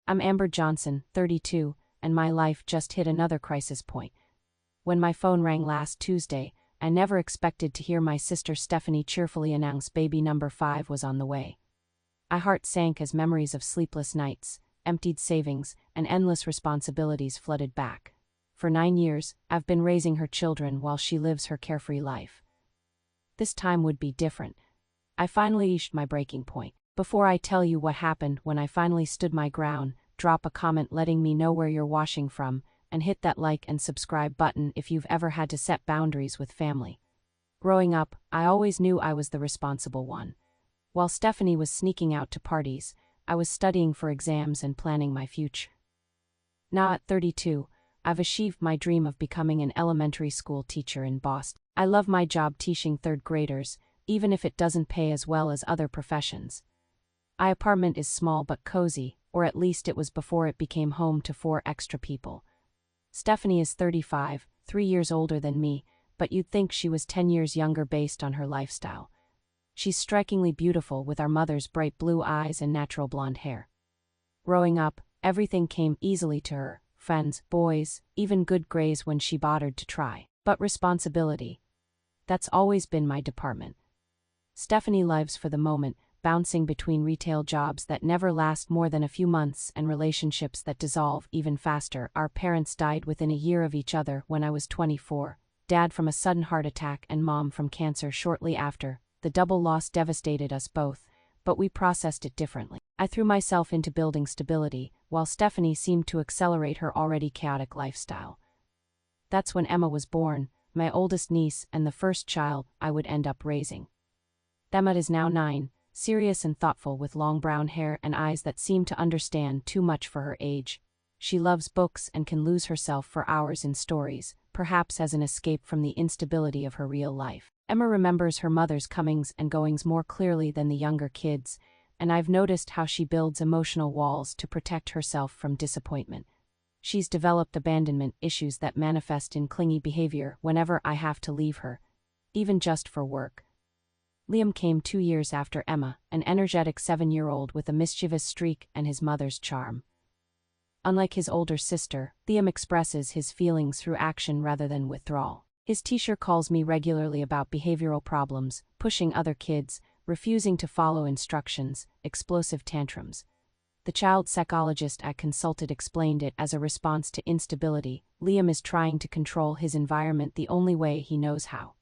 I'm Amber Johnson, 32, and my life just hit another crisis point. When my phone rang last Tuesday, I never expected to hear my sister Stephanie cheerfully announce baby number 5 was on the way. My heart sank as memories of sleepless nights, emptied savings, and endless responsibilities flooded back. For 9 years, I've been raising her children while she lives her carefree life. This time would be different. I finally reached my breaking point. Before I tell you what happened when I finally stood my ground, drop a comment letting me know where you're watching from, and hit that like and subscribe button if you've ever had to set boundaries with family. Growing up, I always knew I was the responsible one. While Stephanie was sneaking out to parties, I was studying for exams and planning my future. Now at 32, I've achieved my dream of becoming an elementary school teacher in Boston. I love my job teaching third graders, even if it doesn't pay as well as other professions. My apartment is small but cozy, or at least it was before it became home to 4 extra people. Stephanie is 35, 3 years older than me, but you'd think she was 10 years younger based on her lifestyle. She's strikingly beautiful with our mother's bright blue eyes and natural blonde hair. Growing up, everything came easily to her, friends, boys, even good grades when she bothered to try. But responsibility. That's always been my department. Stephanie lives for the moment, bouncing between retail jobs that never last more than a few months and relationships that dissolve even faster. Our parents died within a year of each other when I was 24, Dad from a sudden heart attack and Mom from cancer shortly after. The double loss devastated us both, but we processed it differently. I threw myself into building stability, while Stephanie seemed to accelerate her already chaotic lifestyle. That's when Emma was born, my oldest niece and the first child I would end up raising. Emma is now 9, serious and thoughtful with long brown hair and eyes that seem to understand too much for her age. She loves books and can lose herself for hours in stories, perhaps as an escape from the instability of her real life. Emma remembers her mother's comings and goings more clearly than the younger kids, and I've noticed how she builds emotional walls to protect herself from disappointment. She's developed abandonment issues that manifest in clingy behavior whenever I have to leave her, even just for work. Liam came 2 years after Emma, an energetic 7-year-old with a mischievous streak and his mother's charm. Unlike his older sister, Liam expresses his feelings through action rather than withdrawal. His teacher calls me regularly about behavioral problems, pushing other kids, refusing to follow instructions, explosive tantrums. The child psychologist I consulted explained it as a response to instability. Liam is trying to control his environment the only way he knows how.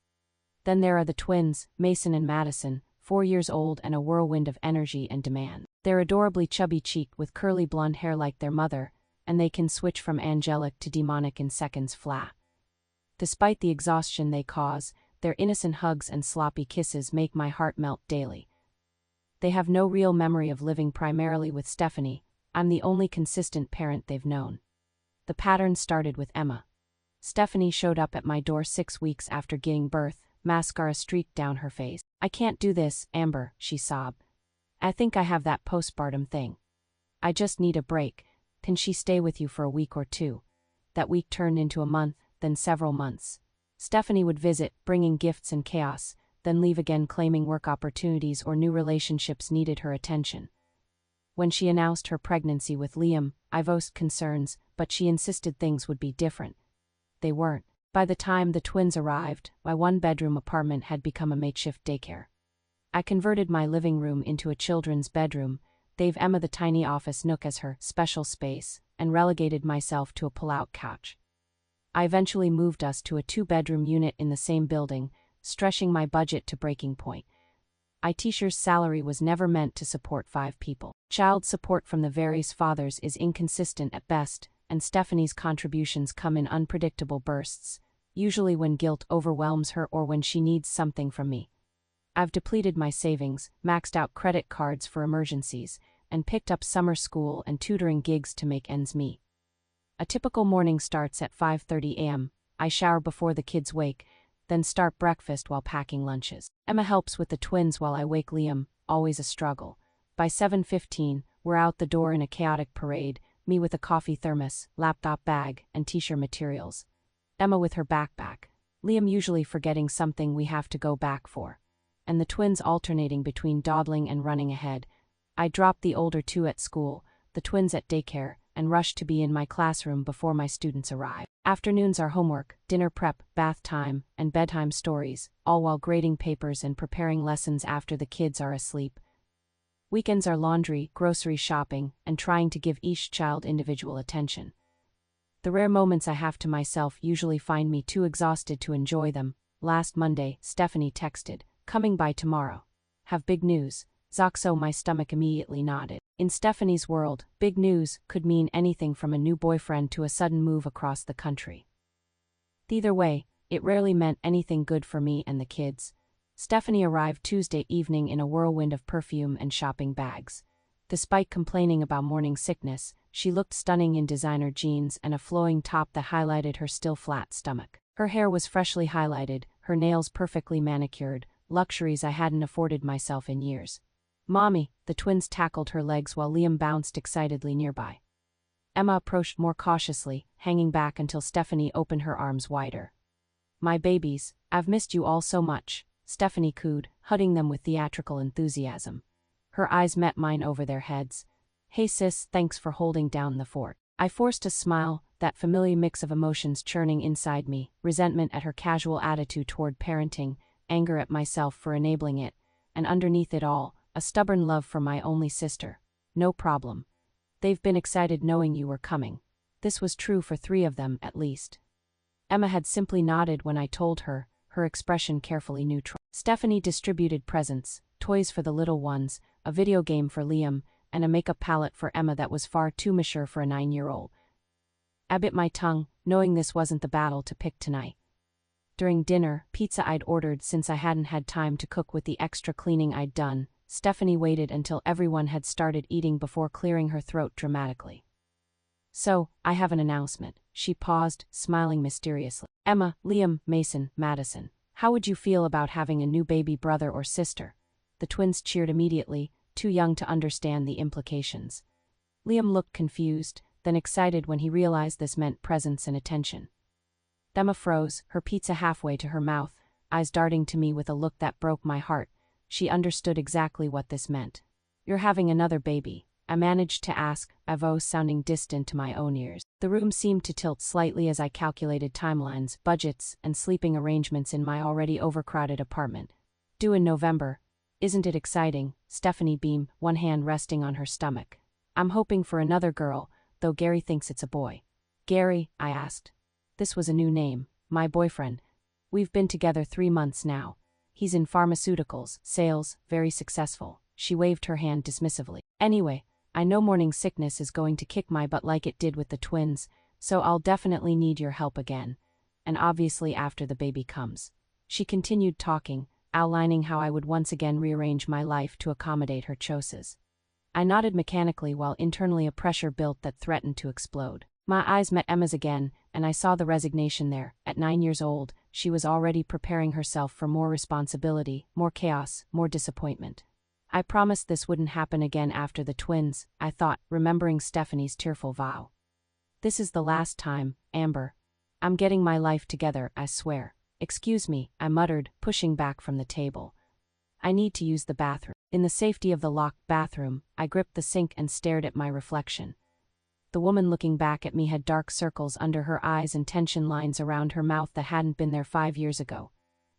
Then there are the twins, Mason and Madison, 4 years old and a whirlwind of energy and demand. They're adorably chubby-cheeked with curly blonde hair like their mother, and they can switch from angelic to demonic in seconds flat. Despite the exhaustion they cause, their innocent hugs and sloppy kisses make my heart melt daily. They have no real memory of living primarily with Stephanie. I'm the only consistent parent they've known. The pattern started with Emma. Stephanie showed up at my door 6 weeks after giving birth, mascara streaked down her face. "I can't do this, Amber," she sobbed. "I think I have that postpartum thing. I just need a break. Can she stay with you for a week or 2? That week turned into a month, then several months. Stephanie would visit, bringing gifts and chaos, then leave again claiming work opportunities or new relationships needed her attention. When she announced her pregnancy with Liam, I voiced concerns, but she insisted things would be different. They weren't. By the time the twins arrived, my 1-bedroom apartment had become a makeshift daycare. I converted my living room into a children's bedroom, gave Emma the tiny office nook as her special space, and relegated myself to a pull-out couch. I eventually moved us to a 2-bedroom unit in the same building, stretching my budget to breaking point. My teacher's salary was never meant to support 5 people. Child support from the various fathers is inconsistent at best, and Stephanie's contributions come in unpredictable bursts, usually when guilt overwhelms her or when she needs something from me. I've depleted my savings, maxed out credit cards for emergencies, and picked up summer school and tutoring gigs to make ends meet. A typical morning starts at 5:30 a.m. I shower before the kids wake, then start breakfast while packing lunches. Emma helps with the twins while I wake Liam, always a struggle. By 7:15, we're out the door in a chaotic parade, me with a coffee thermos, laptop bag, and t-shirt materials. Emma with her backpack. Liam usually forgetting something we have to go back for. And the twins alternating between dawdling and running ahead. I drop the older 2 at school, the twins at daycare, and rush to be in my classroom before my students arrive. Afternoons are homework, dinner prep, bath time, and bedtime stories, all while grading papers and preparing lessons after the kids are asleep. Weekends are laundry, grocery shopping, and trying to give each child individual attention. The rare moments I have to myself usually find me too exhausted to enjoy them. Last Monday, Stephanie texted, "Coming by tomorrow. Have big news." So my stomach immediately nodded. In Stephanie's world, big news could mean anything from a new boyfriend to a sudden move across the country. Either way, it rarely meant anything good for me and the kids. Stephanie arrived Tuesday evening in a whirlwind of perfume and shopping bags. Despite complaining about morning sickness, she looked stunning in designer jeans and a flowing top that highlighted her still flat stomach. Her hair was freshly highlighted, her nails perfectly manicured, luxuries I hadn't afforded myself in years. "Mommy," the twins tackled her legs while Liam bounced excitedly nearby. Emma approached more cautiously, hanging back until Stephanie opened her arms wider. "My babies, I've missed you all so much," Stephanie cooed, hugging them with theatrical enthusiasm. Her eyes met mine over their heads. "Hey sis, thanks for holding down the fort." I forced a smile, that familiar mix of emotions churning inside me, resentment at her casual attitude toward parenting, anger at myself for enabling it, and underneath it all, a stubborn love for my only sister. "No problem. They've been excited knowing you were coming." This was true for 3 of them, at least. Emma had simply nodded when I told her, her expression carefully neutral. Stephanie distributed presents, toys for the little ones, a video game for Liam, and a makeup palette for Emma that was far too mature for a 9-year-old. I bit my tongue, knowing this wasn't the battle to pick tonight. During dinner, pizza I'd ordered since I hadn't had time to cook with the extra cleaning I'd done. Stephanie waited until everyone had started eating before clearing her throat dramatically. "So, I have an announcement." She paused, smiling mysteriously. "Emma, Liam, Mason, Madison, how would you feel about having a new baby brother or sister?" The twins cheered immediately, too young to understand the implications. Liam looked confused, then excited when he realized this meant presence and attention. Emma froze, her pizza halfway to her mouth, eyes darting to me with a look that broke my heart. She understood exactly what this meant. "You're having another baby?" I managed to ask, a voice sounding distant to my own ears. The room seemed to tilt slightly as I calculated timelines, budgets, and sleeping arrangements in my already overcrowded apartment. "Due in November. Isn't it exciting?" Stephanie beamed, one hand resting on her stomach. "I'm hoping for another girl, though Gary thinks it's a boy." "Gary?" I asked. This was a new name. "My boyfriend. We've been together 3 months now. He's in pharmaceuticals, sales, very successful." She waved her hand dismissively. "Anyway, I know morning sickness is going to kick my butt like it did with the twins, so I'll definitely need your help again. And obviously after the baby comes." She continued talking, outlining how I would once again rearrange my life to accommodate her choices. I nodded mechanically while internally a pressure built that threatened to explode. My eyes met Emma's again, and I saw the resignation there. At 9 years old, she was already preparing herself for more responsibility, more chaos, more disappointment. I promised this wouldn't happen again after the twins, I thought, remembering Stephanie's tearful vow. "This is the last time, Amber. I'm getting my life together, I swear." "Excuse me," I muttered, pushing back from the table. "I need to use the bathroom." In the safety of the locked bathroom, I gripped the sink and stared at my reflection. The woman looking back at me had dark circles under her eyes and tension lines around her mouth that hadn't been there 5 years ago.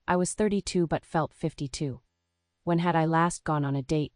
I was 32 but felt 52. When had I last gone on a date?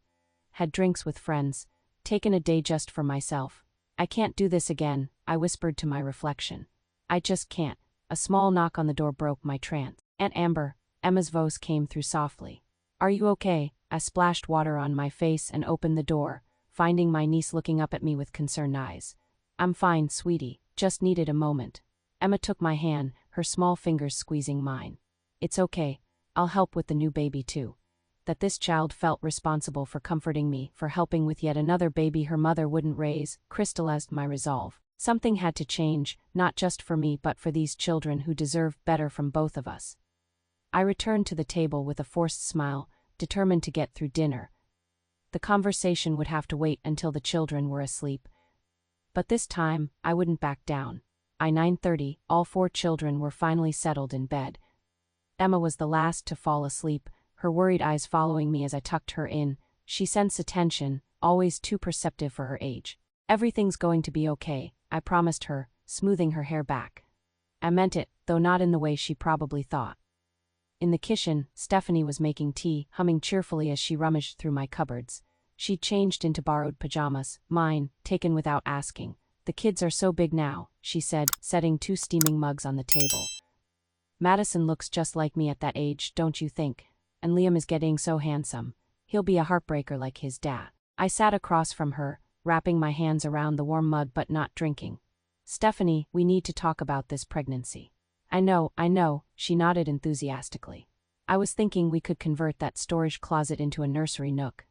Had drinks with friends? Taken a day just for myself? "I can't do this again," I whispered to my reflection. "I just can't." A small knock on the door broke my trance. "Aunt Amber," Emma's voice came through softly. "Are you okay?" I splashed water on my face and opened the door, finding my niece looking up at me with concerned eyes. "I'm fine, sweetie, just needed a moment." Emma took my hand, her small fingers squeezing mine. "It's okay, I'll help with the new baby too." That this child felt responsible for comforting me, for helping with yet another baby her mother wouldn't raise, crystallized my resolve. Something had to change, not just for me but for these children who deserved better from both of us. I returned to the table with a forced smile, determined to get through dinner. The conversation would have to wait until the children were asleep. But this time, I wouldn't back down. By 9:30, all 4 children were finally settled in bed. Emma was the last to fall asleep, her worried eyes following me as I tucked her in. She sensed attention, always too perceptive for her age. Everything's going to be okay, I promised her, smoothing her hair back. I meant it, though not in the way she probably thought. In the kitchen, Stephanie was making tea, humming cheerfully as she rummaged through my cupboards. She'd changed into borrowed pajamas, mine, taken without asking. The kids are so big now, she said, setting 2 steaming mugs on the table. Madison looks just like me at that age, don't you think? And Liam is getting so handsome. He'll be a heartbreaker like his dad. I sat across from her, wrapping my hands around the warm mug but not drinking. Stephanie, we need to talk about this pregnancy. I know, she nodded enthusiastically. I was thinking we could convert that storage closet into a nursery nook.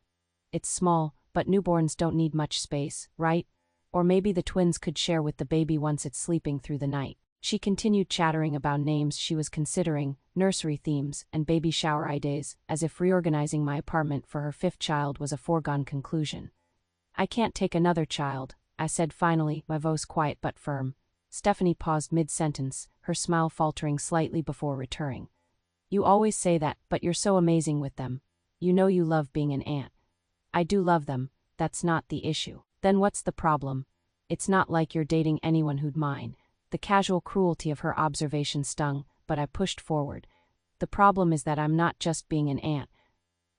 It's small, but newborns don't need much space, right? Or maybe the twins could share with the baby once it's sleeping through the night. She continued chattering about names she was considering, nursery themes, and baby shower ideas, as if reorganizing my apartment for her 5th child was a foregone conclusion. I can't take another child, I said finally, my voice quiet but firm. Stephanie paused mid-sentence, her smile faltering slightly before returning. You always say that, but you're so amazing with them. You know you love being an aunt. I do love them, that's not the issue. Then what's the problem? It's not like you're dating anyone who'd mind. The casual cruelty of her observation stung, but I pushed forward. The problem is that I'm not just being an aunt.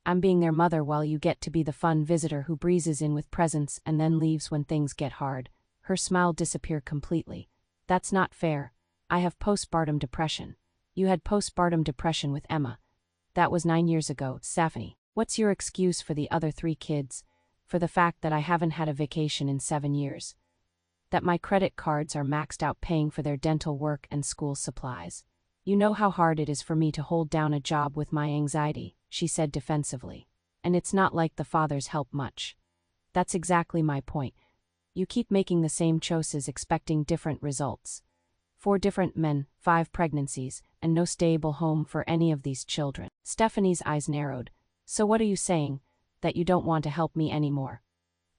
I'm being their mother while you get to be the fun visitor who breezes in with presents and then leaves when things get hard. Her smile disappeared completely. That's not fair. I have postpartum depression. You had postpartum depression with Emma. That was 9 years ago, Stephanie. What's your excuse for the other 3 kids? For the fact that I haven't had a vacation in 7 years. That my credit cards are maxed out paying for their dental work and school supplies. You know how hard it is for me to hold down a job with my anxiety, she said defensively. And it's not like the fathers help much. That's exactly my point. You keep making the same choices expecting different results. 4 different men, 5 pregnancies, and no stable home for any of these children. Stephanie's eyes narrowed. So what are you saying? That you don't want to help me anymore?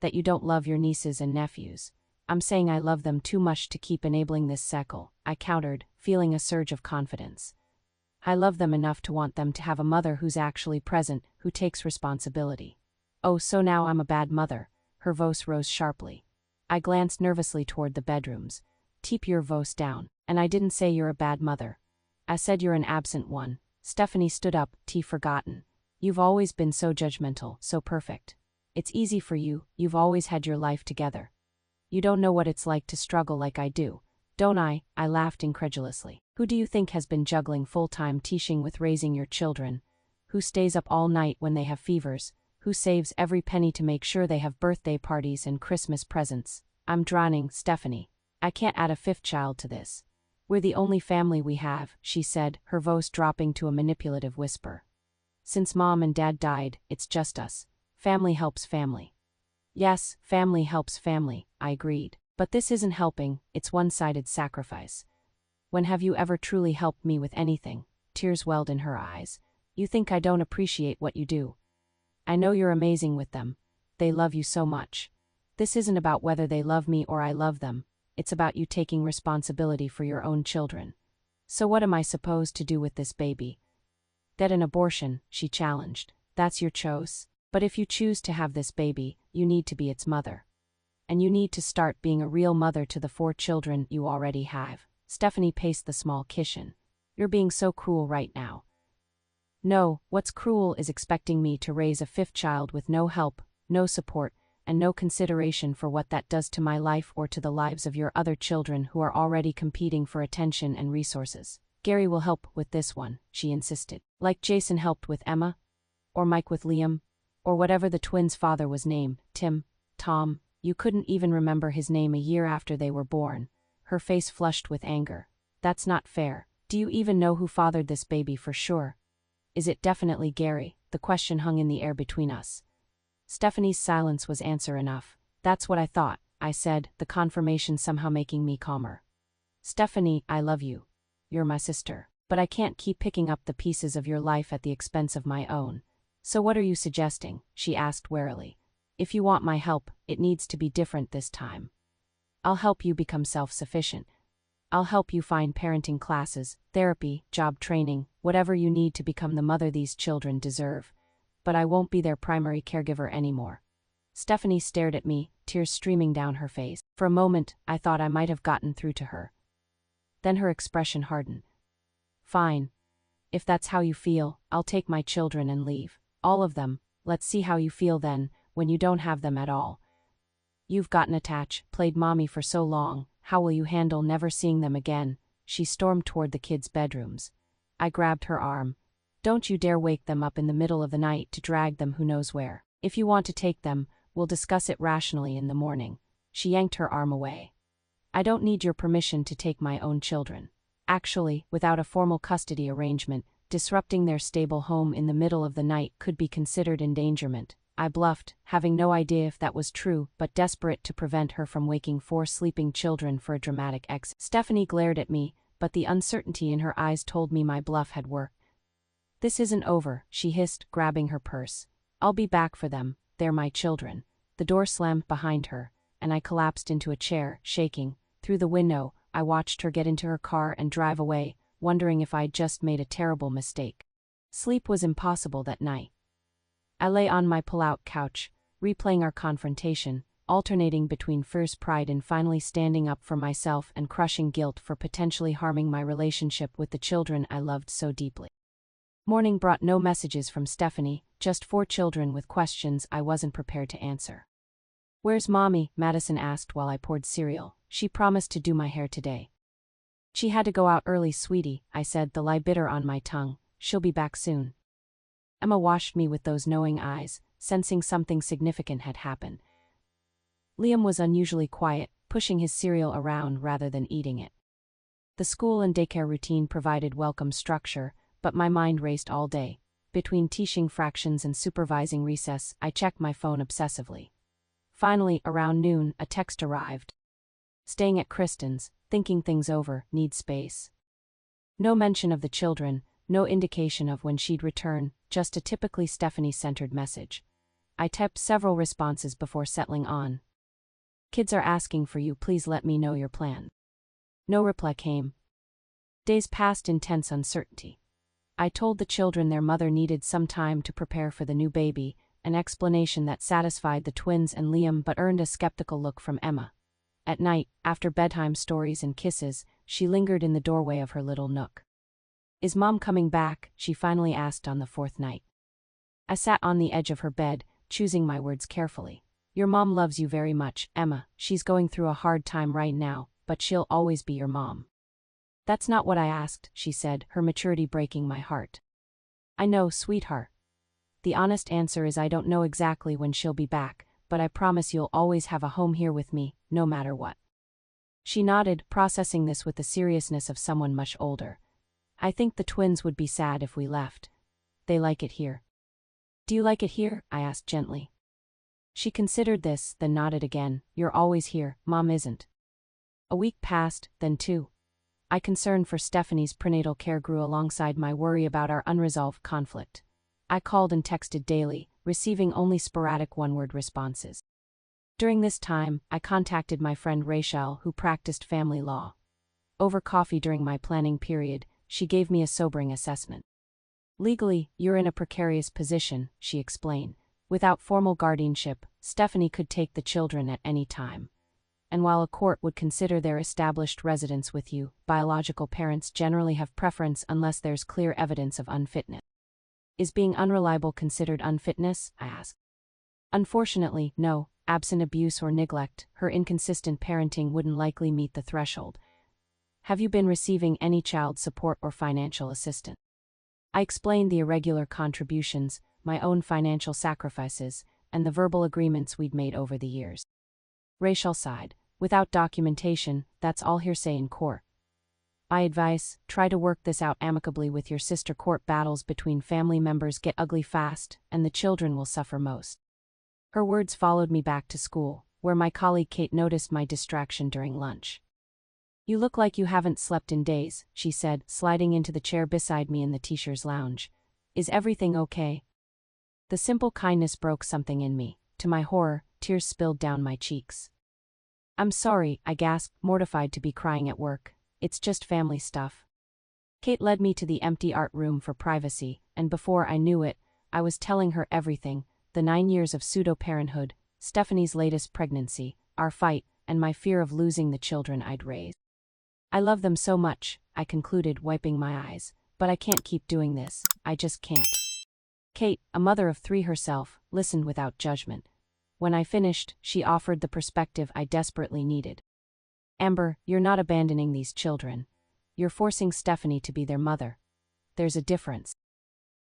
That you don't love your nieces and nephews? I'm saying I love them too much to keep enabling this cycle, I countered, feeling a surge of confidence. I love them enough to want them to have a mother who's actually present, who takes responsibility. Oh, so now I'm a bad mother. Her voice rose sharply. I glanced nervously toward the bedrooms. Keep your voice down. And I didn't say you're a bad mother. I said you're an absent one. Stephanie stood up, tea forgotten. You've always been so judgmental, so perfect. It's easy for you, you've always had your life together. You don't know what it's like to struggle like I do, don't I? I laughed incredulously. Who do you think has been juggling full-time teaching with raising your children? Who stays up all night when they have fevers? Who saves every penny to make sure they have birthday parties and Christmas presents? I'm drowning, Stephanie. I can't add a 5th child to this. We're the only family we have, she said, her voice dropping to a manipulative whisper. Since Mom and Dad died, it's just us. Family helps family. Yes, family helps family, I agreed. But this isn't helping, it's one-sided sacrifice. When have you ever truly helped me with anything? Tears welled in her eyes. You think I don't appreciate what you do. I know you're amazing with them. They love you so much. This isn't about whether they love me or I love them. It's about you taking responsibility for your own children. So what am I supposed to do with this baby? Get an abortion, she challenged. That's your choice. But if you choose to have this baby, you need to be its mother. And you need to start being a real mother to the 4 children you already have. Stephanie paced the small kitchen. You're being so cruel right now. No, what's cruel is expecting me to raise a 5th child with no help, no support, and no consideration for what that does to my life or to the lives of your other children who are already competing for attention and resources. Gary will help with this one, she insisted. Like Jason helped with Emma? Or Mike with Liam? Or whatever the twins' father was named, Tim, Tom. You couldn't even remember his name a year after they were born. Her face flushed with anger. That's not fair. Do you even know who fathered this baby for sure? Is it definitely Gary? The question hung in the air between us. Stephanie's silence was answer enough. That's what I thought, I said, the confirmation somehow making me calmer. Stephanie, I love you. You're my sister. But I can't keep picking up the pieces of your life at the expense of my own. So what are you suggesting? She asked warily. If you want my help, it needs to be different this time. I'll help you become self-sufficient. I'll help you find parenting classes, therapy, job training, whatever you need to become the mother these children deserve. But I won't be their primary caregiver anymore. Stephanie stared at me, tears streaming down her face. For a moment, I thought I might have gotten through to her. Then her expression hardened. Fine. If that's how you feel, I'll take my children and leave. All of them. Let's see how you feel then, when you don't have them at all. You've gotten attached, played mommy for so long, how will you handle never seeing them again? She stormed toward the kids' bedrooms. I grabbed her arm. Don't you dare wake them up in the middle of the night to drag them who knows where. If you want to take them, we'll discuss it rationally in the morning. She yanked her arm away. I don't need your permission to take my own children. Actually, without a formal custody arrangement, disrupting their stable home in the middle of the night could be considered endangerment. I bluffed, having no idea if that was true, but desperate to prevent her from waking 4 sleeping children for a dramatic exit. Stephanie glared at me, but the uncertainty in her eyes told me my bluff had worked. This isn't over, she hissed, grabbing her purse. I'll be back for them, they're my children. The door slammed behind her, and I collapsed into a chair, shaking. Through the window, I watched her get into her car and drive away, wondering if I'd just made a terrible mistake. Sleep was impossible that night. I lay on my pull-out couch, replaying our confrontation, alternating between fierce pride in finally standing up for myself and crushing guilt for potentially harming my relationship with the children I loved so deeply. Morning brought no messages from Stephanie, just 4 children with questions I wasn't prepared to answer. Where's Mommy? Madison asked while I poured cereal. She promised to do my hair today. She had to go out early, sweetie, I said, the lie bitter on my tongue. She'll be back soon. Emma watched me with those knowing eyes, sensing something significant had happened. Liam was unusually quiet, pushing his cereal around rather than eating it. The school and daycare routine provided welcome structure, but my mind raced all day. Between teaching fractions and supervising recess, I checked my phone obsessively. Finally, around noon, a text arrived. Staying at Kristen's, thinking things over, need space. No mention of the children, no indication of when she'd return, just a typically Stephanie-centered message. I typed several responses before settling on. Kids are asking for you, please let me know your plan. No reply came. Days passed in tense uncertainty. I told the children their mother needed some time to prepare for the new baby, an explanation that satisfied the twins and Liam but earned a skeptical look from Emma. At night, after bedtime stories and kisses, she lingered in the doorway of her little nook. Is Mom coming back? She finally asked on the 4th night. I sat on the edge of her bed, choosing my words carefully. Your mom loves you very much, Emma. She's going through a hard time right now, but she'll always be your mom. That's not what I asked, she said, her maturity breaking my heart. I know, sweetheart. The honest answer is I don't know exactly when she'll be back, but I promise you'll always have a home here with me, no matter what. She nodded, processing this with the seriousness of someone much older. I think the twins would be sad if we left. They like it here. Do you like it here? I asked gently. She considered this, then nodded again. You're always here, Mom isn't. A week passed, then 2. My concern for Stephanie's prenatal care grew alongside my worry about our unresolved conflict. I called and texted daily, receiving only sporadic one-word responses. During this time, I contacted my friend Rachel, who practiced family law. Over coffee during my planning period, she gave me a sobering assessment. Legally, you're in a precarious position, she explained. Without formal guardianship, Stephanie could take the children at any time. And while a court would consider their established residence with you, biological parents generally have preference unless there's clear evidence of unfitness. Is being unreliable considered unfitness? I asked. Unfortunately, no. Absent abuse or neglect, her inconsistent parenting wouldn't likely meet the threshold. Have you been receiving any child support or financial assistance? I explained the irregular contributions, my own financial sacrifices, and the verbal agreements we'd made over the years. Rachel sighed. Without documentation, that's all hearsay in court. My advice, try to work this out amicably with your sister. Court battles between family members get ugly fast, and the children will suffer most. Her words followed me back to school, where my colleague Kate noticed my distraction during lunch. You look like you haven't slept in days, she said, sliding into the chair beside me in the teacher's lounge. Is everything okay? The simple kindness broke something in me. To my horror, tears spilled down my cheeks. I'm sorry, I gasped, mortified to be crying at work. It's just family stuff. Kate led me to the empty art room for privacy, and before I knew it, I was telling her everything, the 9 years of pseudo-parenthood, Stephanie's latest pregnancy, our fight, and my fear of losing the children I'd raised. I love them so much, I concluded, wiping my eyes, but I can't keep doing this, I just can't. Kate, a mother of 3 herself, listened without judgment. When I finished, she offered the perspective I desperately needed. Amber, you're not abandoning these children. You're forcing Stephanie to be their mother. There's a difference.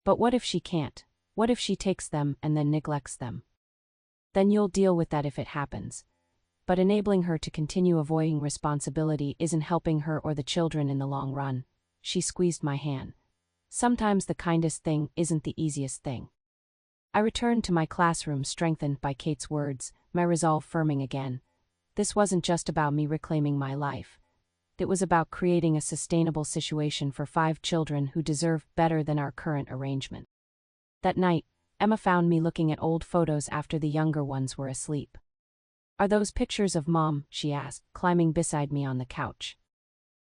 But what if she can't? What if she takes them and then neglects them? Then you'll deal with that if it happens. But enabling her to continue avoiding responsibility isn't helping her or the children in the long run. She squeezed my hand. Sometimes the kindest thing isn't the easiest thing. I returned to my classroom strengthened by Kate's words, my resolve firming again. This wasn't just about me reclaiming my life. It was about creating a sustainable situation for 5 children who deserve better than our current arrangement. That night, Emma found me looking at old photos after the younger ones were asleep. "Are those pictures of Mom?" she asked, climbing beside me on the couch.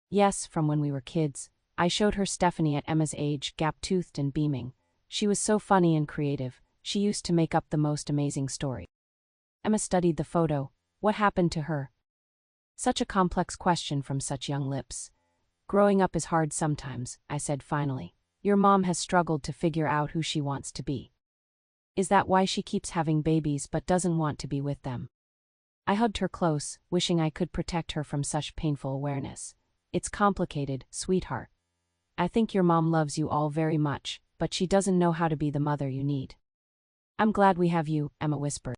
"Yes, from when we were kids." I showed her Stephanie at Emma's age, gap-toothed and beaming. She was so funny and creative. She used to make up the most amazing story. Emma studied the photo. What happened to her? Such a complex question from such young lips. "Growing up is hard sometimes," I said finally. "Your mom has struggled to figure out who she wants to be. Is that why she keeps having babies but doesn't want to be with them?" I hugged her close, wishing I could protect her from such painful awareness. "It's complicated, sweetheart. I think your mom loves you all very much, but she doesn't know how to be the mother you need." "I'm glad we have you," Emma whispered.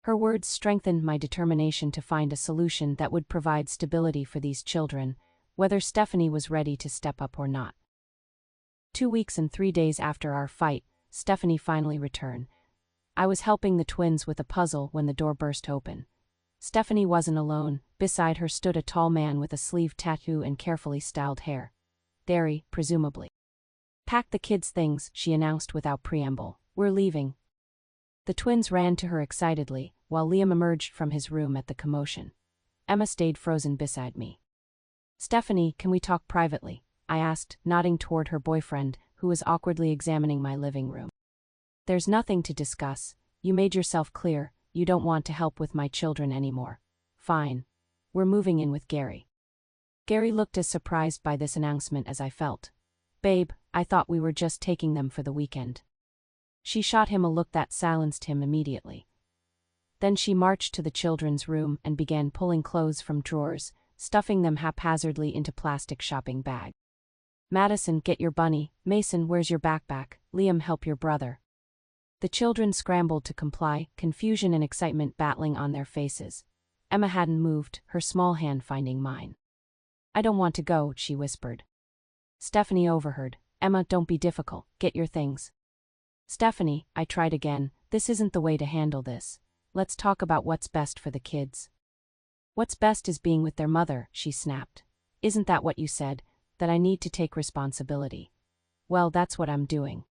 Her words strengthened my determination to find a solution that would provide stability for these children, whether Stephanie was ready to step up or not. 2 weeks and 3 days after our fight, Stephanie finally returned. I was helping the twins with a puzzle when the door burst open. Stephanie wasn't alone. Beside her stood a tall man with a sleeve tattoo and carefully styled hair. Derry, presumably. "Pack the kids' things," she announced without preamble. "We're leaving." The twins ran to her excitedly, while Liam emerged from his room at the commotion. Emma stayed frozen beside me. "Stephanie, can we talk privately?" I asked, nodding toward her boyfriend, who was awkwardly examining my living room. "There's nothing to discuss. You made yourself clear, you don't want to help with my children anymore. Fine. We're moving in with Gary." Gary looked as surprised by this announcement as I felt. "Babe, I thought we were just taking them for the weekend." She shot him a look that silenced him immediately. Then she marched to the children's room and began pulling clothes from drawers, stuffing them haphazardly into plastic shopping bags. "Madison, get your bunny. Mason, where's your backpack? Liam, help your brother." The children scrambled to comply, confusion and excitement battling on their faces. Emma hadn't moved, her small hand finding mine. "I don't want to go," she whispered. Stephanie overheard. "Emma, don't be difficult. Get your things." "Stephanie," I tried again, "this isn't the way to handle this. Let's talk about what's best for the kids." "What's best is being with their mother," she snapped. "Isn't that what you said, that I need to take responsibility? Well, that's what I'm doing."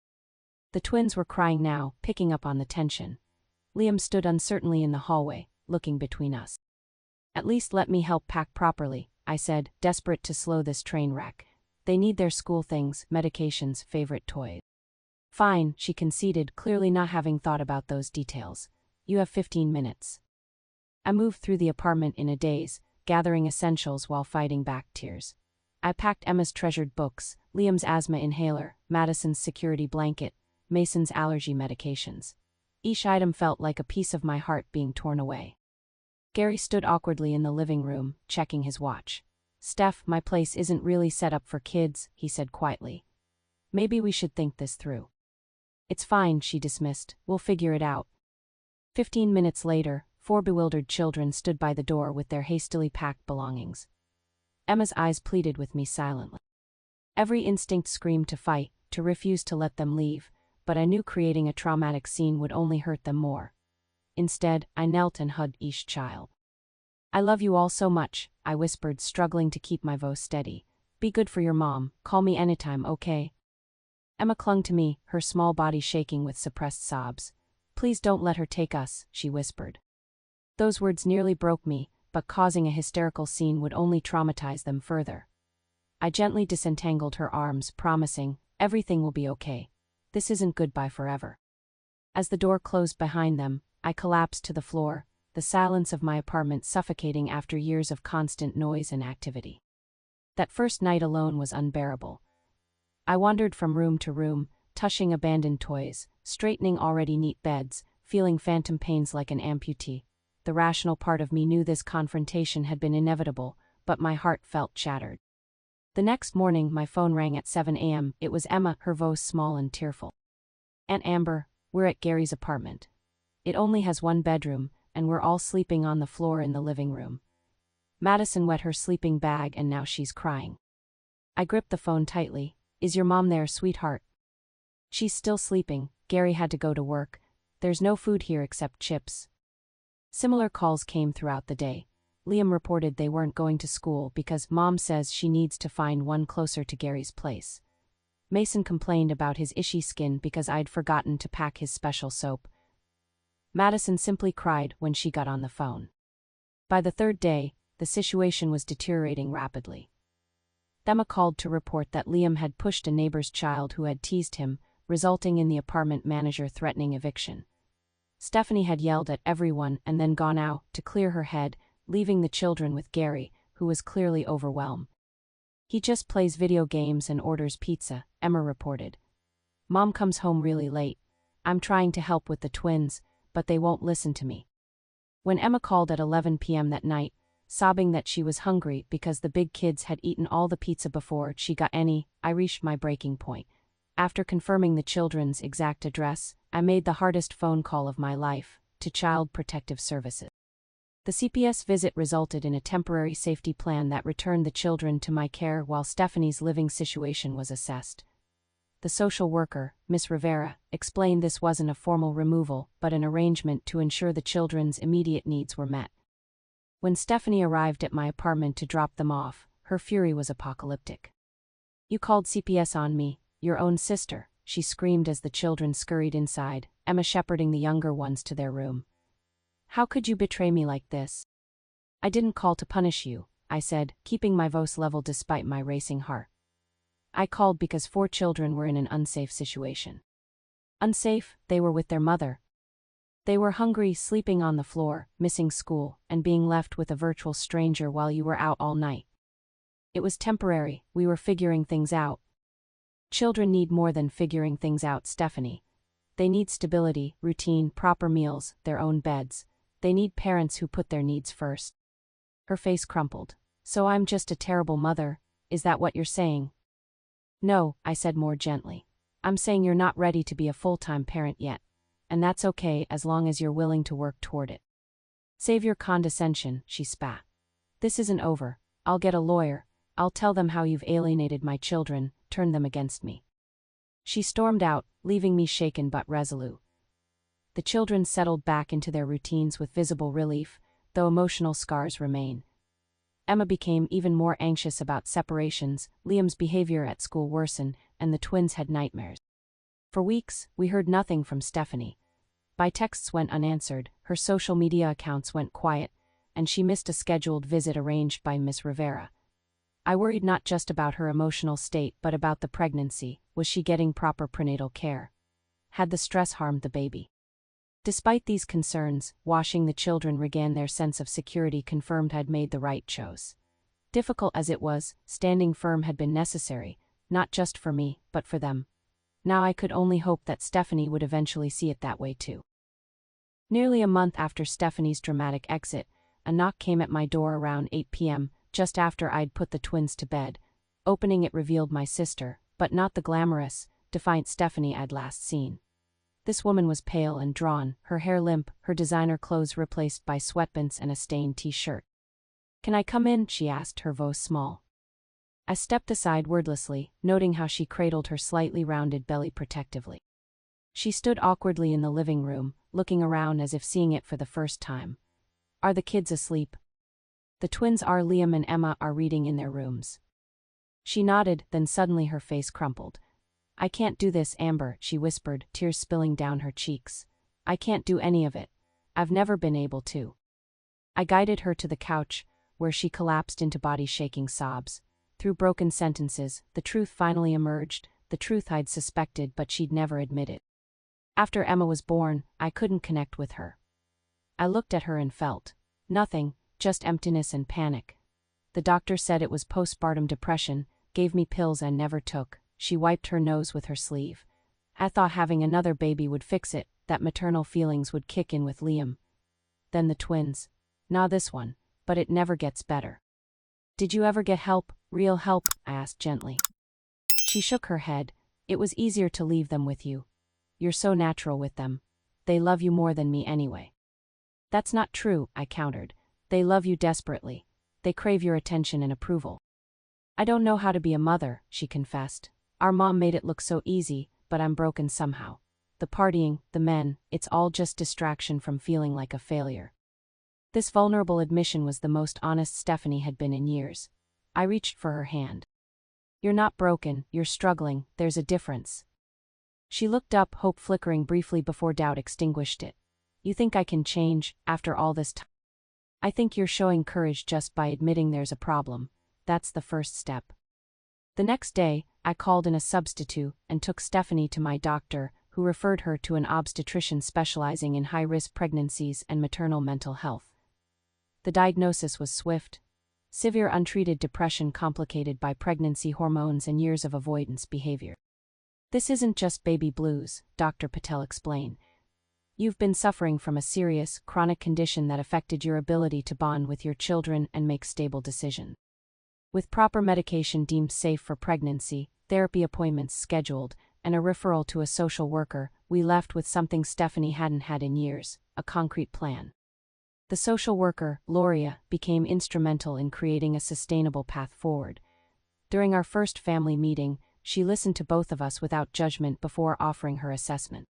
The twins were crying now, picking up on the tension. Liam stood uncertainly in the hallway, looking between us. "At least let me help pack properly," I said, desperate to slow this train wreck. "They need their school things, medications, favorite toys." "Fine," she conceded, clearly not having thought about those details. "You have 15 minutes." I moved through the apartment in a daze, gathering essentials while fighting back tears. I packed Emma's treasured books, Liam's asthma inhaler, Madison's security blanket, Mason's allergy medications. Each item felt like a piece of my heart being torn away. Gary stood awkwardly in the living room, checking his watch. "Steph, my place isn't really set up for kids," he said quietly. "Maybe we should think this through." "It's fine," she dismissed. "We'll figure it out." 15 minutes later, 4 bewildered children stood by the door with their hastily packed belongings. Emma's eyes pleaded with me silently. Every instinct screamed to fight, to refuse to let them leave, but I knew creating a traumatic scene would only hurt them more. Instead, I knelt and hugged each child. "I love you all so much," I whispered, struggling to keep my voice steady. "Be good for your mom. Call me anytime, okay?" Emma clung to me, her small body shaking with suppressed sobs. "Please don't let her take us," she whispered. Those words nearly broke me, but causing a hysterical scene would only traumatize them further. I gently disentangled her arms, promising, "Everything will be okay. This isn't goodbye forever." As the door closed behind them, I collapsed to the floor, the silence of my apartment suffocating after years of constant noise and activity. That first night alone was unbearable. I wandered from room to room, touching abandoned toys, straightening already neat beds, feeling phantom pains like an amputee. The rational part of me knew this confrontation had been inevitable, but my heart felt shattered. The next morning my phone rang at 7 a.m. It was Emma, her voice small and tearful. "Aunt Amber, we're at Gary's apartment. It only has one bedroom, and we're all sleeping on the floor in the living room. Madison wet her sleeping bag and now she's crying." I gripped the phone tightly. "Is your mom there, sweetheart?" "She's still sleeping. Gary had to go to work. There's no food here except chips." Similar calls came throughout the day. Liam reported they weren't going to school because Mom says she needs to find one closer to Gary's place. Mason complained about his itchy skin because I'd forgotten to pack his special soap. Madison simply cried when she got on the phone. By the third day, the situation was deteriorating rapidly. Emma called to report that Liam had pushed a neighbor's child who had teased him, resulting in the apartment manager threatening eviction. Stephanie had yelled at everyone and then gone out to clear her head, leaving the children with Gary, who was clearly overwhelmed. "He just plays video games and orders pizza," Emma reported. "Mom comes home really late. I'm trying to help with the twins, but they won't listen to me." When Emma called at 11 p.m. that night, sobbing that she was hungry because the big kids had eaten all the pizza before she got any, I reached my breaking point. After confirming the children's exact address, I made the hardest phone call of my life, to Child Protective Services. The CPS visit resulted in a temporary safety plan that returned the children to my care while Stephanie's living situation was assessed. The social worker, Miss Rivera, explained this wasn't a formal removal but an arrangement to ensure the children's immediate needs were met. When Stephanie arrived at my apartment to drop them off, her fury was apocalyptic. "You called CPS on me, your own sister," she screamed as the children scurried inside, Emma shepherding the younger ones to their room. "How could you betray me like this?" "I didn't call to punish you," I said, keeping my voice level despite my racing heart. "I called because 4 children were in an unsafe situation." "Unsafe?" They were with their mother. "They were hungry, sleeping on the floor, missing school, and being left with a virtual stranger while you were out all night. It was temporary, we were figuring things out." "Children need more than figuring things out, Stephanie. They need stability, routine, proper meals, their own beds. They need parents who put their needs first." Her face crumpled. "So I'm just a terrible mother, is that what you're saying?" "No," I said more gently. "I'm saying you're not ready to be a full-time parent yet. And that's okay as long as you're willing to work toward it." "Save your condescension," she spat. "This isn't over. I'll get a lawyer. I'll tell them how you've alienated my children, turned them against me." She stormed out, leaving me shaken but resolute. The children settled back into their routines with visible relief, though emotional scars remain. Emma became even more anxious about separations, Liam's behavior at school worsened, and the twins had nightmares. For weeks, we heard nothing from Stephanie. My texts went unanswered, her social media accounts went quiet, and she missed a scheduled visit arranged by Miss Rivera. I worried not just about her emotional state but about the pregnancy. Was she getting proper prenatal care? Had the stress harmed the baby? Despite these concerns, washing the children regained their sense of security, confirmed I'd made the right choice. Difficult as it was, standing firm had been necessary, not just for me, but for them. Now I could only hope that Stephanie would eventually see it that way too. Nearly a month after Stephanie's dramatic exit, a knock came at my door around 8 p.m., just after I'd put the twins to bed. Opening it revealed my sister, but not the glamorous, defiant Stephanie I'd last seen. This woman was pale and drawn, her hair limp, her designer clothes replaced by sweatpants and a stained t-shirt. "Can I come in?" she asked, her voice small. I stepped aside wordlessly, noting how she cradled her slightly rounded belly protectively. She stood awkwardly in the living room, looking around as if seeing it for the first time. "Are the kids asleep?" "The twins are. Liam and Emma are reading in their rooms." She nodded, then suddenly her face crumpled. "I can't do this, Amber," she whispered, tears spilling down her cheeks. "I can't do any of it. I've never been able to." I guided her to the couch, where she collapsed into body-shaking sobs. Through broken sentences, the truth finally emerged, the truth I'd suspected but she'd never admitted. After Emma was born, I couldn't connect with her. I looked at her and felt nothing, just emptiness and panic. The doctor said it was postpartum depression, gave me pills I never took. She wiped her nose with her sleeve. I thought having another baby would fix it, that maternal feelings would kick in with Liam. Then the twins. Nah, this one, but it never gets better. Did you ever get help, real help? I asked gently. She shook her head. It was easier to leave them with you. You're so natural with them. They love you more than me anyway. That's not true, I countered. They love you desperately. They crave your attention and approval. I don't know how to be a mother, she confessed. Our mom made it look so easy, but I'm broken somehow. The partying, the men, it's all just distraction from feeling like a failure. This vulnerable admission was the most honest Stephanie had been in years. I reached for her hand. You're not broken, you're struggling, there's a difference. She looked up, hope flickering briefly before doubt extinguished it. You think I can change, after all this time? I think you're showing courage just by admitting there's a problem. That's the first step. The next day, I called in a substitute and took Stephanie to my doctor, who referred her to an obstetrician specializing in high-risk pregnancies and maternal mental health. The diagnosis was swift. Severe untreated depression complicated by pregnancy hormones and years of avoidance behavior. This isn't just baby blues, Dr. Patel explained. You've been suffering from a serious, chronic condition that affected your ability to bond with your children and make stable decisions. With proper medication deemed safe for pregnancy, therapy appointments scheduled, and a referral to a social worker, we left with something Stephanie hadn't had in years, a concrete plan. The social worker, Loria, became instrumental in creating a sustainable path forward. During our first family meeting, she listened to both of us without judgment before offering her assessment.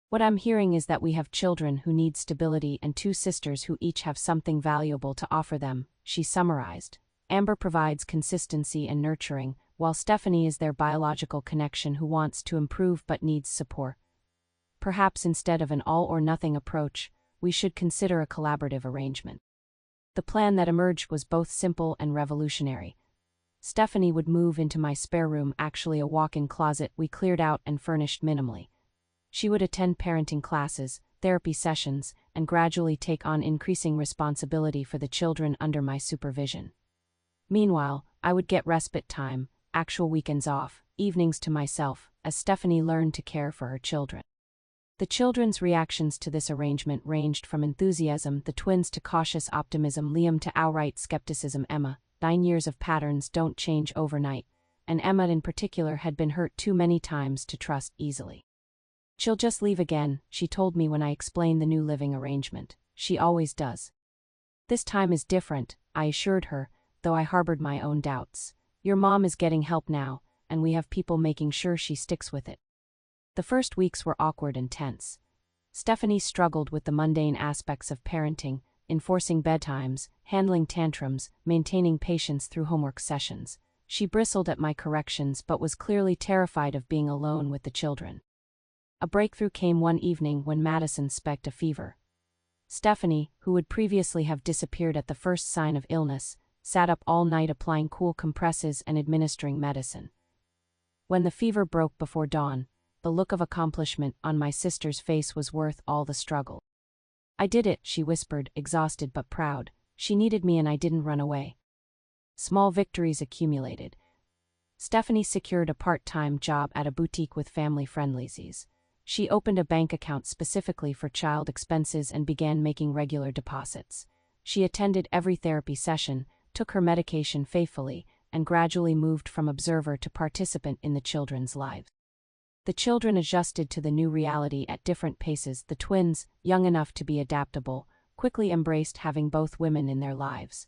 What I'm hearing is that we have children who need stability and two sisters who each have something valuable to offer them, she summarized. Amber provides consistency and nurturing, while Stephanie is their biological connection who wants to improve but needs support. Perhaps instead of an all-or-nothing approach, we should consider a collaborative arrangement. The plan that emerged was both simple and revolutionary. Stephanie would move into my spare room, actually a walk-in closet we cleared out and furnished minimally. She would attend parenting classes, therapy sessions, and gradually take on increasing responsibility for the children under my supervision. Meanwhile, I would get respite time, actual weekends off, evenings to myself, as Stephanie learned to care for her children. The children's reactions to this arrangement ranged from enthusiasm, the twins, to cautious optimism, Liam to outright skepticism. Emma, 9 years of patterns don't change overnight, and Emma in particular had been hurt too many times to trust easily. She'll just leave again, she told me when I explained the new living arrangement. She always does. This time is different, I assured her, though I harbored my own doubts. Your mom is getting help now, and we have people making sure she sticks with it. The first weeks were awkward and tense. Stephanie struggled with the mundane aspects of parenting, enforcing bedtimes, handling tantrums, maintaining patience through homework sessions. She bristled at my corrections but was clearly terrified of being alone with the children. A breakthrough came one evening when Madison suspected a fever. Stephanie, who would previously have disappeared at the first sign of illness, sat up all night applying cool compresses and administering medicine. When the fever broke before dawn, the look of accomplishment on my sister's face was worth all the struggle. I did it, she whispered, exhausted but proud. She needed me and I didn't run away. Small victories accumulated. Stephanie secured a part-time job at a boutique with family friendlies. She opened a bank account specifically for child expenses and began making regular deposits. She attended every therapy session, took her medication faithfully, and gradually moved from observer to participant in the children's lives. The children adjusted to the new reality at different paces. The twins, young enough to be adaptable, quickly embraced having both women in their lives.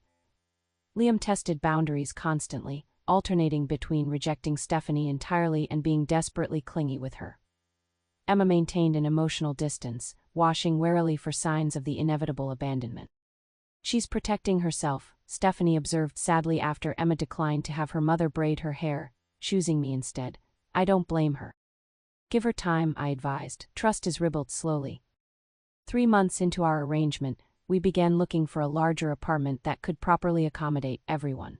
Liam tested boundaries constantly, alternating between rejecting Stephanie entirely and being desperately clingy with her. Emma maintained an emotional distance, watching warily for signs of the inevitable abandonment. She's protecting herself, Stephanie observed sadly after Emma declined to have her mother braid her hair, choosing me instead. I don't blame her. Give her time, I advised. Trust is rebuilt slowly. 3 months into our arrangement, we began looking for a larger apartment that could properly accommodate everyone.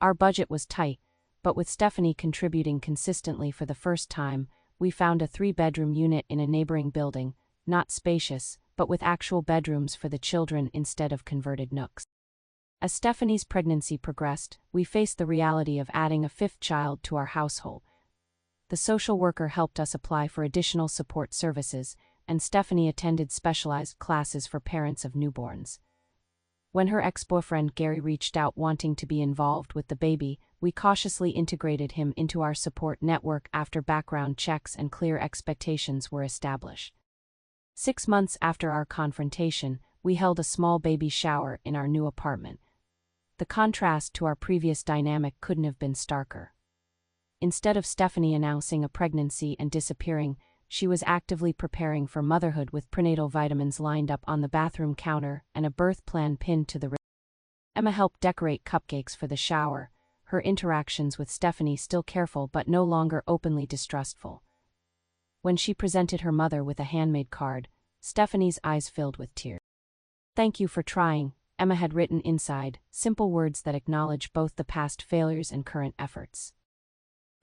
Our budget was tight, but with Stephanie contributing consistently for the first time, we found a 3-bedroom unit in a neighboring building, not spacious, but with actual bedrooms for the children instead of converted nooks. As Stephanie's pregnancy progressed, we faced the reality of adding a fifth child to our household. The social worker helped us apply for additional support services, and Stephanie attended specialized classes for parents of newborns. When her ex-boyfriend Gary reached out wanting to be involved with the baby, we cautiously integrated him into our support network after background checks and clear expectations were established. 6 months after our confrontation, we held a small baby shower in our new apartment. The contrast to our previous dynamic couldn't have been starker. Instead of Stephanie announcing a pregnancy and disappearing, she was actively preparing for motherhood with prenatal vitamins lined up on the bathroom counter and a birth plan pinned to the wrist. Emma helped decorate cupcakes for the shower, her interactions with Stephanie still careful but no longer openly distrustful. When she presented her mother with a handmade card, Stephanie's eyes filled with tears. "Thank you for trying," Emma had written inside, simple words that acknowledge both the past failures and current efforts.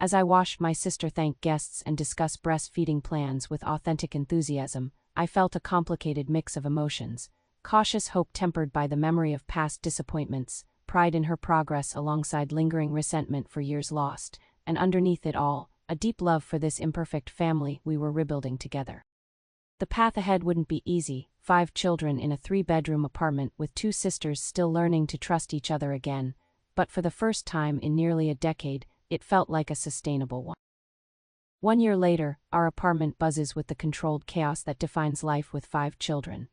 As I watched my sister thank guests and discuss breastfeeding plans with authentic enthusiasm, I felt a complicated mix of emotions: cautious hope tempered by the memory of past disappointments, pride in her progress alongside lingering resentment for years lost, and underneath it all, a deep love for this imperfect family we were rebuilding together. The path ahead wouldn't be easy: 5 children in a 3-bedroom apartment with 2 sisters still learning to trust each other again, but for the first time in nearly a decade, it felt like a sustainable one. 1 year later, our apartment buzzes with the controlled chaos that defines life with 5 children.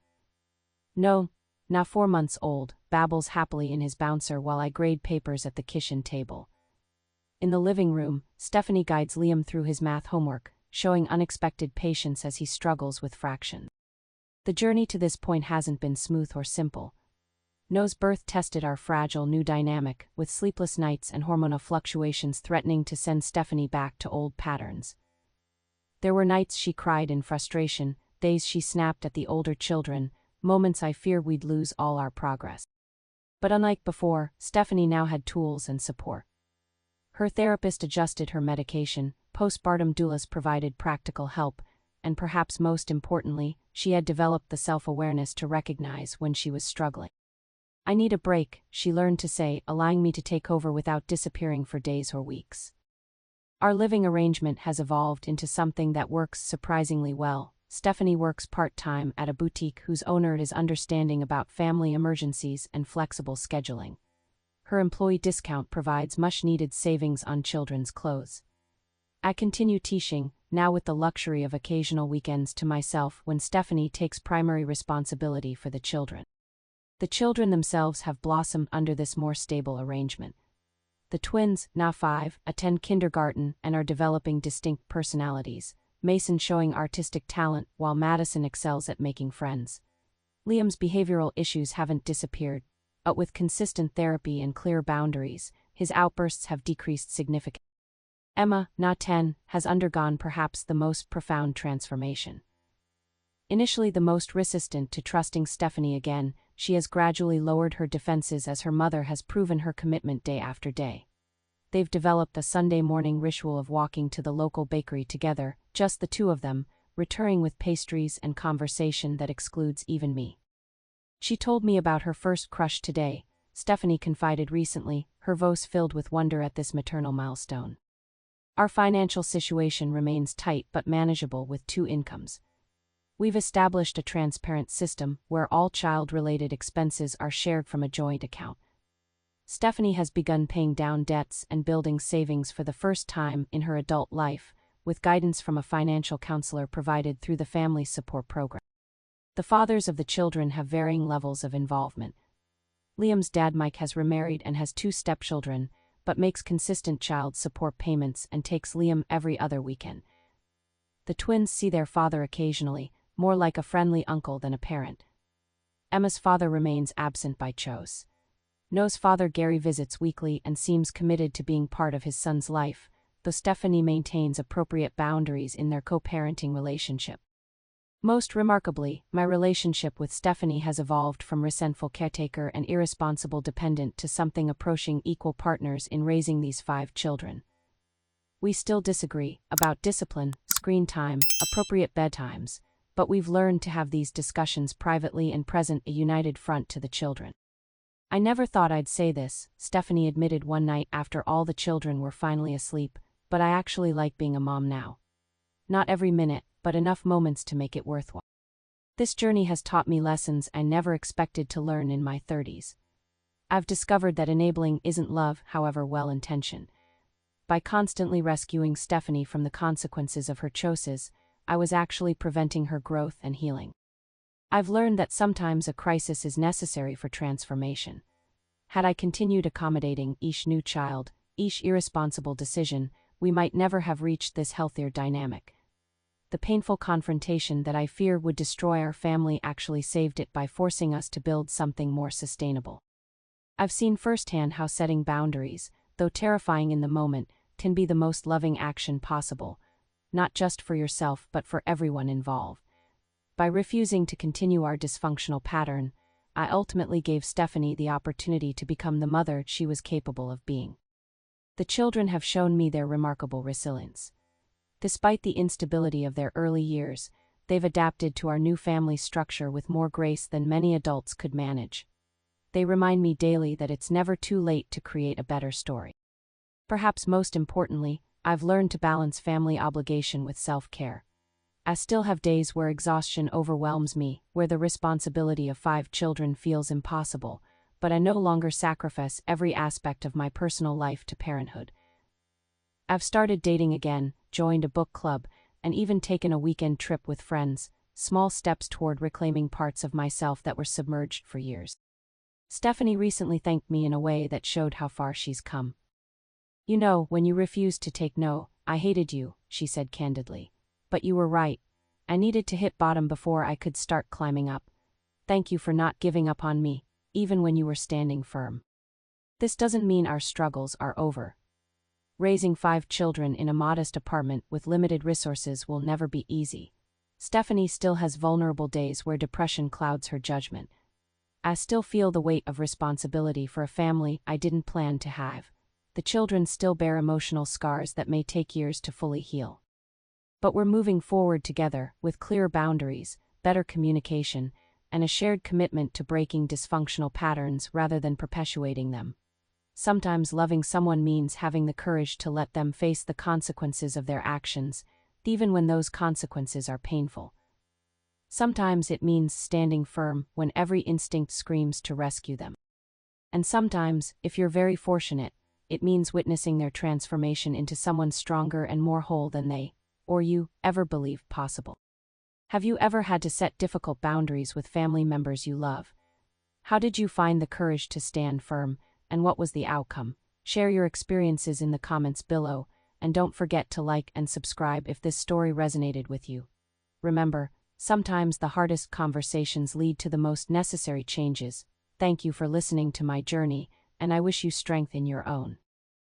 "No, now 4 months old," babbles happily in his bouncer while I grade papers at the kitchen table. In the living room, Stephanie guides Liam through his math homework, showing unexpected patience as he struggles with fractions. The journey to this point hasn't been smooth or simple. Noah's birth tested our fragile new dynamic, with sleepless nights and hormonal fluctuations threatening to send Stephanie back to old patterns. There were nights she cried in frustration, days she snapped at the older children, moments I feared we'd lose all our progress. But unlike before, Stephanie now had tools and support. Her therapist adjusted her medication, postpartum doulas provided practical help, and perhaps most importantly, she had developed the self-awareness to recognize when she was struggling. "I need a break," she learned to say, allowing me to take over without disappearing for days or weeks. Our living arrangement has evolved into something that works surprisingly well. Stephanie works part-time at a boutique whose owner is understanding about family emergencies and flexible scheduling. Her employee discount provides much-needed savings on children's clothes. I continue teaching, now with the luxury of occasional weekends to myself when Stephanie takes primary responsibility for the children. The children themselves have blossomed under this more stable arrangement. The twins, now 5, attend kindergarten and are developing distinct personalities, Mason showing artistic talent while Madison excels at making friends. Liam's behavioral issues haven't disappeared, but with consistent therapy and clear boundaries, his outbursts have decreased significantly. Emma, now 10, has undergone perhaps the most profound transformation. Initially the most resistant to trusting Stephanie again, she has gradually lowered her defenses as her mother has proven her commitment day after day. They've developed a Sunday morning ritual of walking to the local bakery together, just the two of them, returning with pastries and conversation that excludes even me. "She told me about her first crush today," Stephanie confided recently, her voice filled with wonder at this maternal milestone. "Our financial situation remains tight but manageable with 2 incomes. We've established a transparent system where all child-related expenses are shared from a joint account. Stephanie has begun paying down debts and building savings for the first time in her adult life, with guidance from a financial counselor provided through the family support program. The fathers of the children have varying levels of involvement. Liam's dad Mike has remarried and has 2 stepchildren, but makes consistent child support payments and takes Liam every other weekend. The twins see their father occasionally, more like a friendly uncle than a parent. Emma's father remains absent by choice. Noah's father Gary visits weekly and seems committed to being part of his son's life, though Stephanie maintains appropriate boundaries in their co-parenting relationship. Most remarkably, my relationship with Stephanie has evolved from resentful caretaker and irresponsible dependent to something approaching equal partners in raising these 5 children. We still disagree about discipline, screen time, appropriate bedtimes, but we've learned to have these discussions privately and present a united front to the children. I never thought I'd say this, Stephanie admitted one night after all the children were finally asleep, but I actually like being a mom now. Not every minute, but enough moments to make it worthwhile. This journey has taught me lessons I never expected to learn in my 30s. I've discovered that enabling isn't love, however well-intentioned. By constantly rescuing Stephanie from the consequences of her choices, I was actually preventing her growth and healing. I've learned that sometimes a crisis is necessary for transformation. Had I continued accommodating each new child, each irresponsible decision, we might never have reached this healthier dynamic. The painful confrontation that I feared would destroy our family actually saved it by forcing us to build something more sustainable. I've seen firsthand how setting boundaries, though terrifying in the moment, can be the most loving action possible, not just for yourself but for everyone involved. By refusing to continue our dysfunctional pattern, I ultimately gave Stephanie the opportunity to become the mother she was capable of being. The children have shown me their remarkable resilience. Despite the instability of their early years, they've adapted to our new family structure with more grace than many adults could manage. They remind me daily that it's never too late to create a better story. Perhaps most importantly, I've learned to balance family obligation with self-care. I still have days where exhaustion overwhelms me, where the responsibility of 5 children feels impossible, but I no longer sacrifice every aspect of my personal life to parenthood. I've started dating again, joined a book club, and even taken a weekend trip with friends, small steps toward reclaiming parts of myself that were submerged for years. Stephanie recently thanked me in a way that showed how far she's come. "You know, when you refused to take no, I hated you," she said candidly. "But you were right. I needed to hit bottom before I could start climbing up. Thank you for not giving up on me, even when you were standing firm." This doesn't mean our struggles are over. Raising 5 children in a modest apartment with limited resources will never be easy. Stephanie still has vulnerable days where depression clouds her judgment. I still feel the weight of responsibility for a family I didn't plan to have. The children still bear emotional scars that may take years to fully heal. But we're moving forward together, with clear boundaries, better communication, and a shared commitment to breaking dysfunctional patterns rather than perpetuating them. Sometimes loving someone means having the courage to let them face the consequences of their actions, even when those consequences are painful. Sometimes it means standing firm when every instinct screams to rescue them. And sometimes, if you're very fortunate, it means witnessing their transformation into someone stronger and more whole than they, or you, ever believed possible. Have you ever had to set difficult boundaries with family members you love? How did you find the courage to stand firm, and what was the outcome? Share your experiences in the comments below, and don't forget to like and subscribe if this story resonated with you. Remember, sometimes the hardest conversations lead to the most necessary changes. Thank you for listening to my journey, and I wish you strength in your own.